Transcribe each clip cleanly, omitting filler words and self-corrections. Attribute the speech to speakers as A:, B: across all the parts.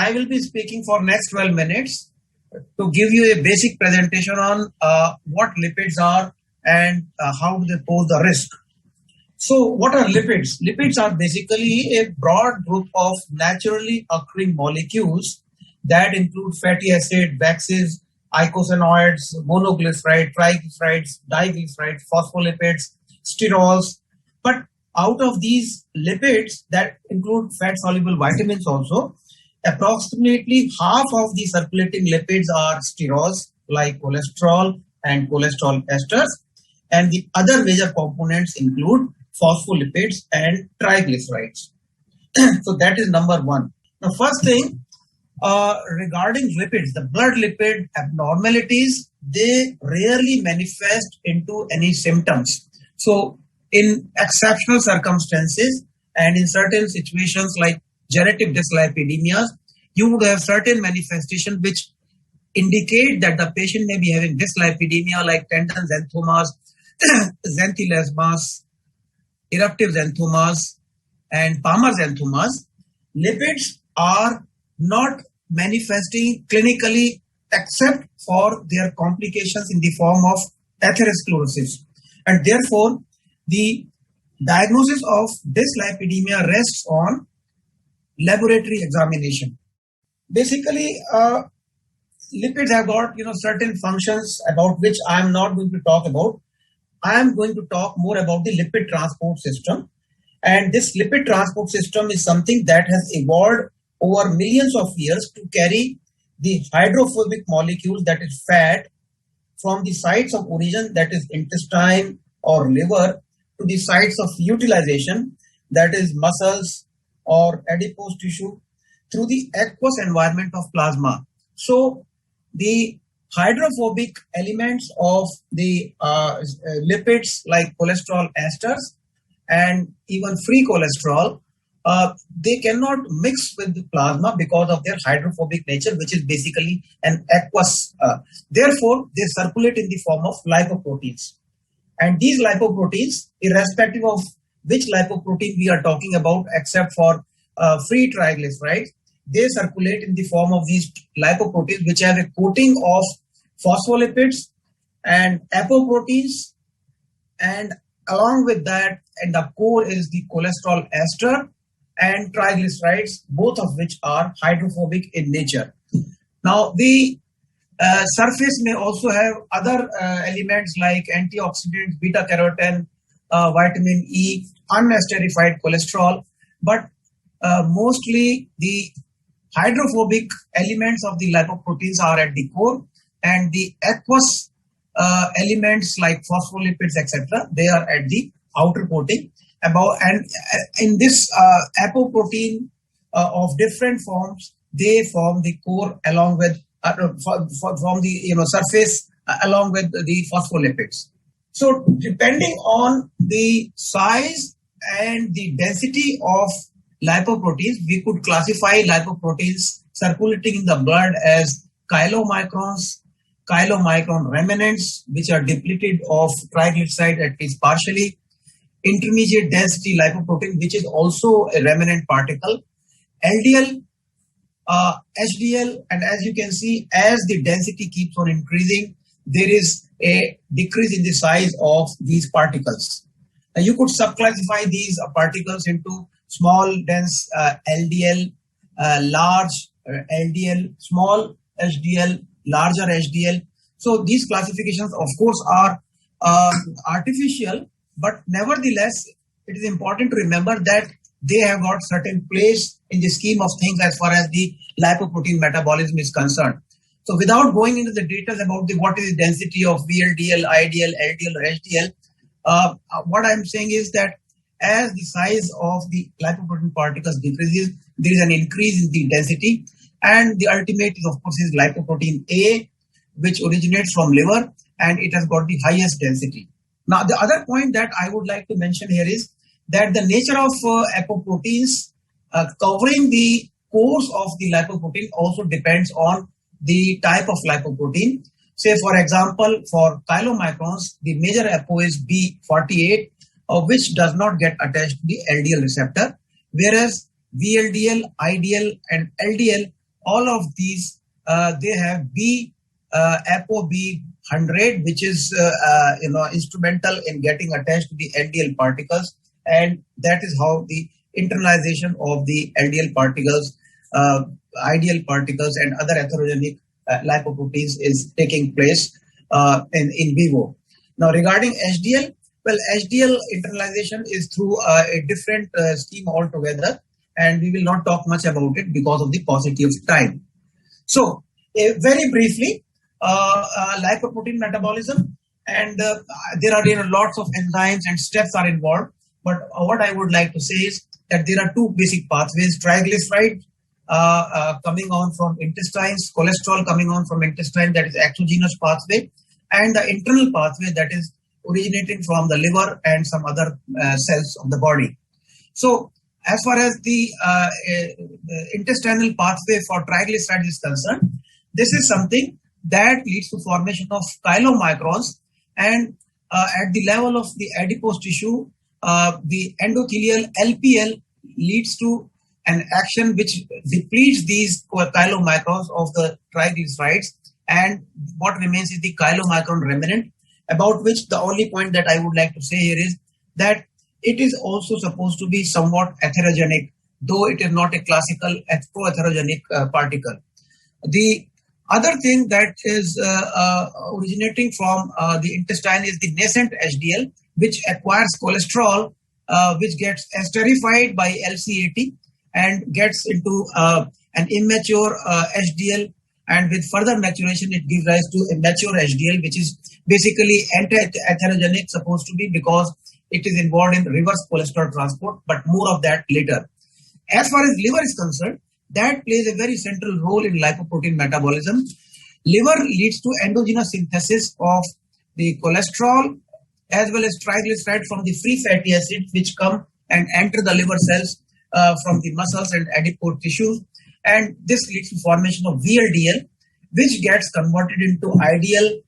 A: I will be speaking for next 12 minutes to give you a basic presentation on what lipids are and how do they pose the risk. So what are lipids? Lipids are basically a broad group of naturally occurring molecules that include fatty acid, waxes, eicosanoids, monoglyceride, triglycerides, diglycerides, phospholipids, sterols. But out of these lipids that include fat-soluble vitamins also, approximately half of the circulating lipids are sterols like cholesterol and cholesterol esters, and the other major components include phospholipids and triglycerides. So that is number one. The first thing regarding lipids, the blood lipid abnormalities, they rarely manifest into any symptoms. So in exceptional circumstances and in certain situations like genetic dyslipidemias, you would have certain manifestations which indicate that the patient may be having dyslipidemia like tendon xanthomas, xanthelasmas, eruptive xanthomas, and Palmer xanthomas. Lipids are not manifesting clinically except for their complications in the form of atherosclerosis. And therefore, the diagnosis of dyslipidemia rests on laboratory examination. Basically, lipids have got certain functions about which I am not going to talk about. I am going to talk more about the lipid transport system. And this lipid transport system is something that has evolved over millions of years to carry the hydrophobic molecules, that is fat, from the sites of origin, that is intestine or liver, to the sites of utilization, that is muscles or adipose tissue, through the aqueous environment of plasma. So the hydrophobic elements of the lipids like cholesterol esters and even free cholesterol, they cannot mix with the plasma because of their hydrophobic nature, which is basically an aqueous. Therefore, they circulate in the form of lipoproteins. And these lipoproteins, irrespective of which lipoprotein we are talking about, except for free triglycerides, they circulate in the form of these lipoproteins, which have a coating of phospholipids and apoproteins, and along with that, and the core is the cholesterol ester and triglycerides, both of which are hydrophobic in nature. Now, the surface may also have other elements like antioxidants, beta carotene, vitamin E, unesterified cholesterol, but mostly the hydrophobic elements of the lipoproteins are at the core, and the aqueous elements like phospholipids, etc., they are at the outer coating. And in this apoprotein of different forms, they form the core along with from the surface along with the phospholipids. So depending on the size and the density of lipoproteins, we could classify lipoproteins circulating in the blood as chylomicrons, chylomicron remnants, which are depleted of triglyceride at least partially, intermediate density lipoprotein, which is also a remnant particle, LDL, HDL, and as you can see, as the density keeps on increasing, there is a decrease in the size of these particles. Now you could subclassify these particles into small dense LDL, large LDL, small HDL, larger HDL. So these classifications, of course, are artificial, but nevertheless, it is important to remember that they have got certain place in the scheme of things as far as the lipoprotein metabolism is concerned. So without going into the details about what is the density of VLDL, IDL, LDL, or HDL, what I'm saying is that as the size of the lipoprotein particles decreases, there is an increase in the density, and the ultimate is, of course, is lipoprotein A, which originates from liver, and it has got the highest density. Now, the other point that I would like to mention here is that the nature of apoproteins covering the cores of the lipoprotein also depends on the type of lipoprotein. Say, for example, for chylomicrons, the major apo is B48, which does not get attached to the LDL receptor, whereas VLDL, IDL, and LDL all of these, they have ApoB100, which is instrumental in getting attached to the LDL particles, and that is how the internalization of the LDL particles, ideal particles, and other atherogenic lipoproteins is taking place in vivo. Now, regarding HDL, well, HDL internalization is through a different scheme altogether, and we will not talk much about it because of the paucity of time. So, very briefly, lipoprotein metabolism, and there are lots of enzymes and steps are involved. But what I would like to say is that there are two basic pathways: triglyceride coming on from intestines, cholesterol coming on from intestine, that is exogenous pathway, and the internal pathway that is originating from the liver and some other cells of the body. So, as far as the intestinal pathway for triglycerides is concerned, this is something that leads to formation of chylomicrons, and at the level of the adipose tissue, the endothelial LPL leads to an action which depletes these chylomicrons of the triglycerides, and what remains is the chylomicron remnant, about which the only point that I would like to say here is that it is also supposed to be somewhat atherogenic, though it is not a classical pro-atherogenic particle. The other thing that is originating from the intestine is the nascent HDL, which acquires cholesterol, which gets esterified by LCAT and gets into an immature HDL, and with further maturation, it gives rise to a mature HDL, which is basically anti-atherogenic, supposed to be, because it is involved in reverse cholesterol transport, but more of that later. As far as liver is concerned, that plays a very central role in lipoprotein metabolism. Liver leads to endogenous synthesis of the cholesterol as well as triglyceride from the free fatty acids, which come and enter the liver cells from the muscles and adipose tissues. And this leads to formation of VLDL, which gets converted into IDL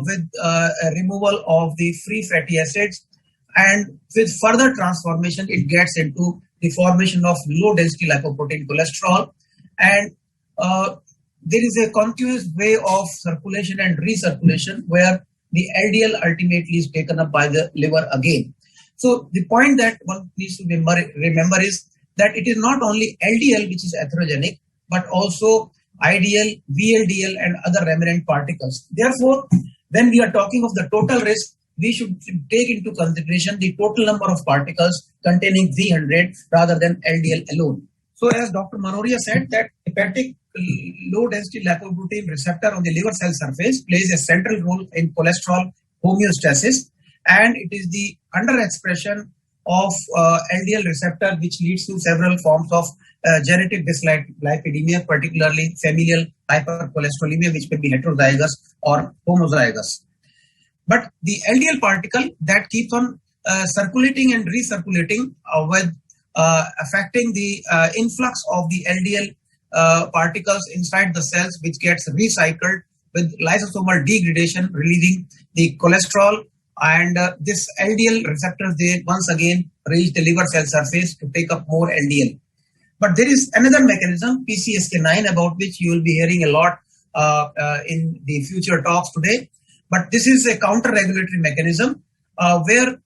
A: with a removal of the free fatty acids. And with further transformation, it gets into the formation of low density lipoprotein cholesterol. And there is a continuous way of circulation and recirculation where the LDL ultimately is taken up by the liver again. So the point that one needs to remember is that it is not only LDL which is atherogenic, but also IDL, VLDL, and other remnant particles. Therefore, when we are talking of the total risk, we should take into consideration the total number of particles containing V100 rather than LDL alone. So, as Dr. Manoria said, that hepatic low density lipoprotein receptor on the liver cell surface plays a central role in cholesterol homeostasis, and it is the underexpression of LDL receptor which leads to several forms of genetic dyslipidemia, particularly familial hypercholesterolemia, which may be heterozygous or homozygous. But the LDL particle that keeps on circulating and recirculating with affecting the influx of the LDL particles inside the cells, which gets recycled with lysosomal degradation, releasing the cholesterol. And this LDL receptors, they once again reach the liver cell surface to take up more LDL. But there is another mechanism, PCSK9, about which you will be hearing a lot in the future talks today. But this is a counter-regulatory mechanism where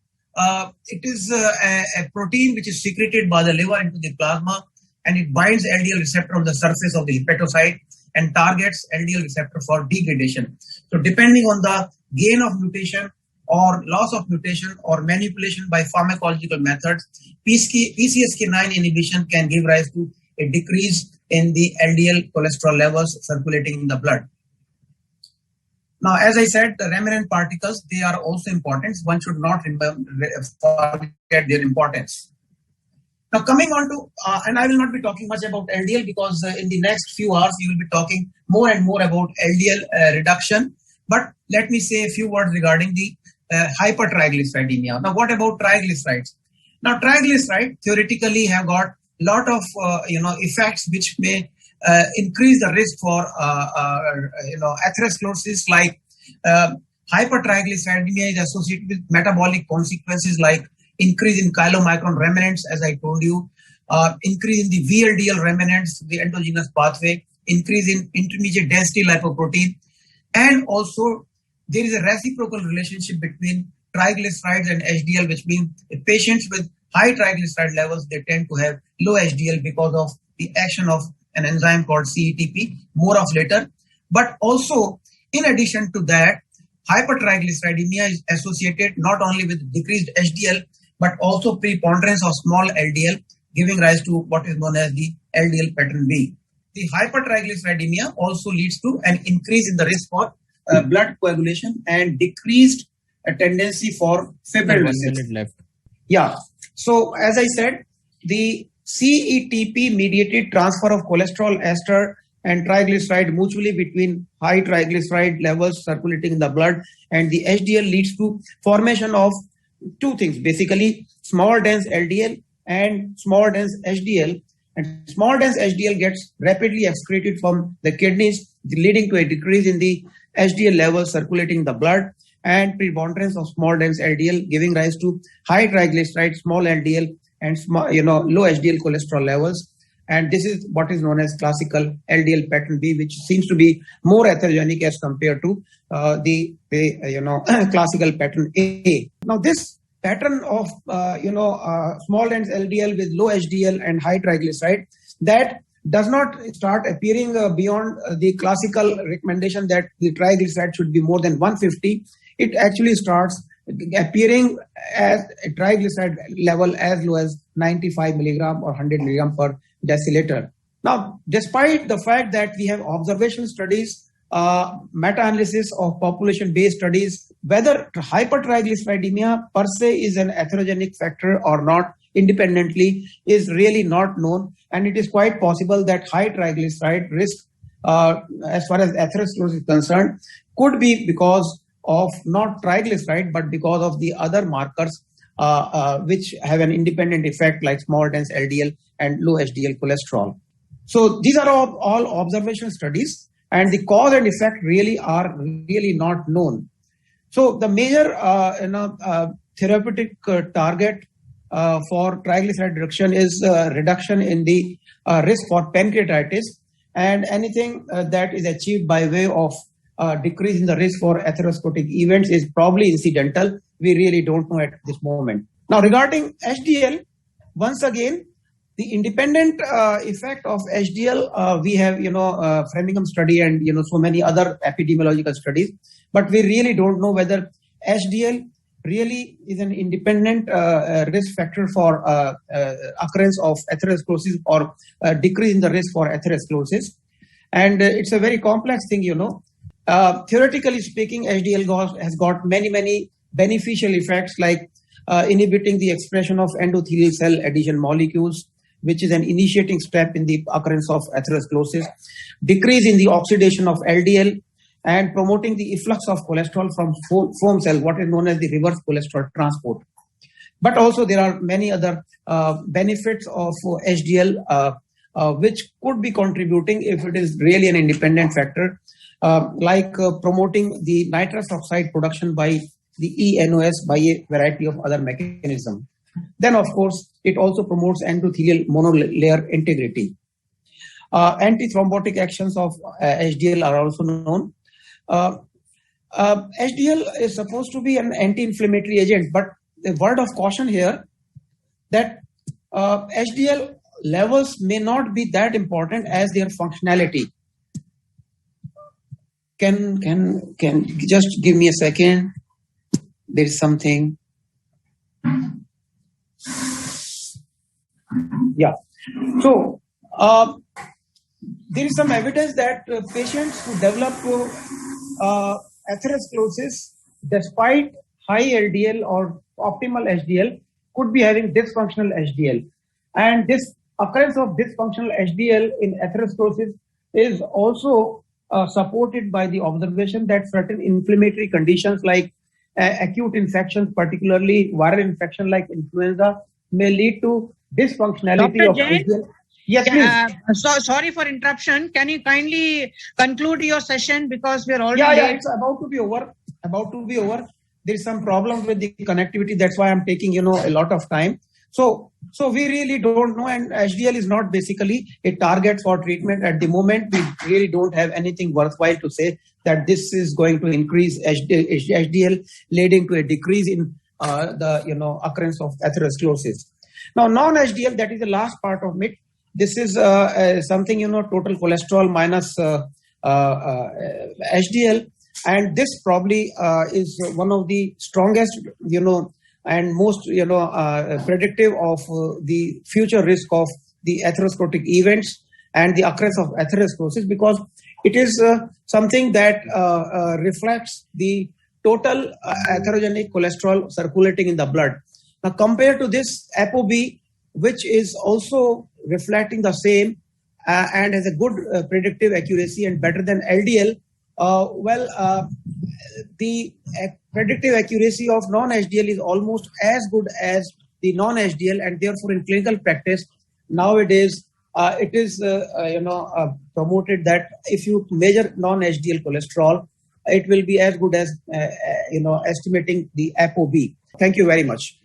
A: it is a protein which is secreted by the liver into the plasma, and it binds LDL receptor on the surface of the hepatocyte and targets LDL receptor for degradation. So depending on the gain of mutation or loss of mutation or manipulation by pharmacological methods, PCSK9 inhibition can give rise to a decrease in the LDL cholesterol levels circulating in the blood. Now, as I said, the remnant particles, they are also important. One should not forget their importance. Now, coming on to, and I will not be talking much about LDL because in the next few hours, we will be talking more and more about LDL reduction. But let me say a few words regarding the hypertriglyceridemia. Now, what about triglycerides? Now, triglycerides theoretically have got a lot of effects which may increase the risk for atherosclerosis, like hypertriglyceridemia is associated with metabolic consequences like increase in chylomicron remnants, as I told you, increase in the VLDL remnants, the endogenous pathway, increase in intermediate density lipoprotein, and also there is a reciprocal relationship between triglycerides and HDL, which means patients with high triglyceride levels, they tend to have low HDL because of the action of an enzyme called CETP, more of later. But also, in addition to that, hypertriglyceridemia is associated not only with decreased HDL, but also preponderance of small LDL, giving rise to what is known as the LDL pattern B. The hypertriglyceridemia also leads to an increase in the risk for blood coagulation and decreased tendency for febrile vessels. Yeah. So as I said, the CETP mediated transfer of cholesterol, ester, and triglyceride mutually between high triglyceride levels circulating in the blood and the HDL leads to formation of two things, basically small dense LDL and small dense HDL. And small dense HDL gets rapidly excreted from the kidneys, leading to a decrease in the HDL levels circulating in the blood and preponderance of small dense LDL, giving rise to high triglyceride, small LDL, and low HDL cholesterol levels. And this is what is known as classical LDL pattern B, which seems to be more atherogenic as compared to the classical pattern A. Now, this pattern of small dense LDL with low HDL and high triglyceride, that does not start appearing beyond the classical recommendation that the triglyceride should be more than 150. It actually starts appearing as a triglyceride level as low as 95 milligram or 100 milligram per deciliter. Now, despite the fact that we have observational studies, meta-analysis of population-based studies, whether hypertriglyceridemia per se is an atherogenic factor or not independently is really not known. And it is quite possible that high triglyceride risk, as far as atherosclerosis is concerned, could be because of not triglyceride, but because of the other markers which have an independent effect like small dense LDL and low HDL cholesterol. So these are all observational studies, and the cause and effect really are not known. So the major therapeutic target for triglyceride reduction is reduction in the risk for pancreatitis, and anything that is achieved by way of decrease in the risk for atherosclerotic events is probably incidental. We really don't know at this moment. Now, regarding HDL, once again, the independent effect of HDL, we have, Framingham study and, so many other epidemiological studies, but we really don't know whether HDL really is an independent risk factor for occurrence of atherosclerosis or decrease in the risk for atherosclerosis. And it's a very complex thing, Theoretically speaking, HDL has got many beneficial effects like inhibiting the expression of endothelial cell adhesion molecules, which is an initiating step in the occurrence of atherosclerosis, decrease in the oxidation of LDL, and promoting the efflux of cholesterol from foam cell, what is known as the reverse cholesterol transport. But also there are many other benefits of HDL which could be contributing if it is really an independent factor, like promoting the nitrous oxide production by the eNOS by a variety of other mechanisms. Then, of course, it also promotes endothelial monolayer integrity. Antithrombotic actions of HDL are also known. HDL is supposed to be an anti-inflammatory agent, but the word of caution here that HDL levels may not be that important as their functionality. Can just give me a second? There is something. Yeah. So there is some evidence that patients who develop atherosclerosis despite high LDL or optimal HDL could be having dysfunctional HDL. And this occurrence of dysfunctional HDL in atherosclerosis is also supported by the observation that certain inflammatory conditions like acute infections, particularly viral infection like influenza, may lead to dysfunctionality
B: Dr.
A: of
B: Jain?
A: HDL. Yes, please.
B: Sorry for interruption. Can you kindly conclude your session because we are already
A: Yeah,
B: late?
A: it's about to be over. There is some problem with the connectivity. That's why I'm taking, a lot of time.
C: So we really don't know, and HDL is not basically a target for treatment at the moment. We really don't have anything worthwhile to say that this is going to increase HDL, leading to a decrease in the occurrence of atherosclerosis. Now, non-HDL, that is the last part of it. This is something, total cholesterol minus HDL, and this probably is one of the strongest, and most predictive of the future risk of the atherosclerotic events and the occurrence of atherosclerosis, because it is something that reflects the total atherogenic cholesterol circulating in the blood. Now, compared to this ApoB, which is also reflecting the same and has a good predictive accuracy and better than LDL, the predictive accuracy of non-HDL is almost as good as the non-HDL, and therefore in clinical practice nowadays it is promoted that if you measure non-HDL cholesterol, it will be as good as estimating the ApoB. Thank you very much.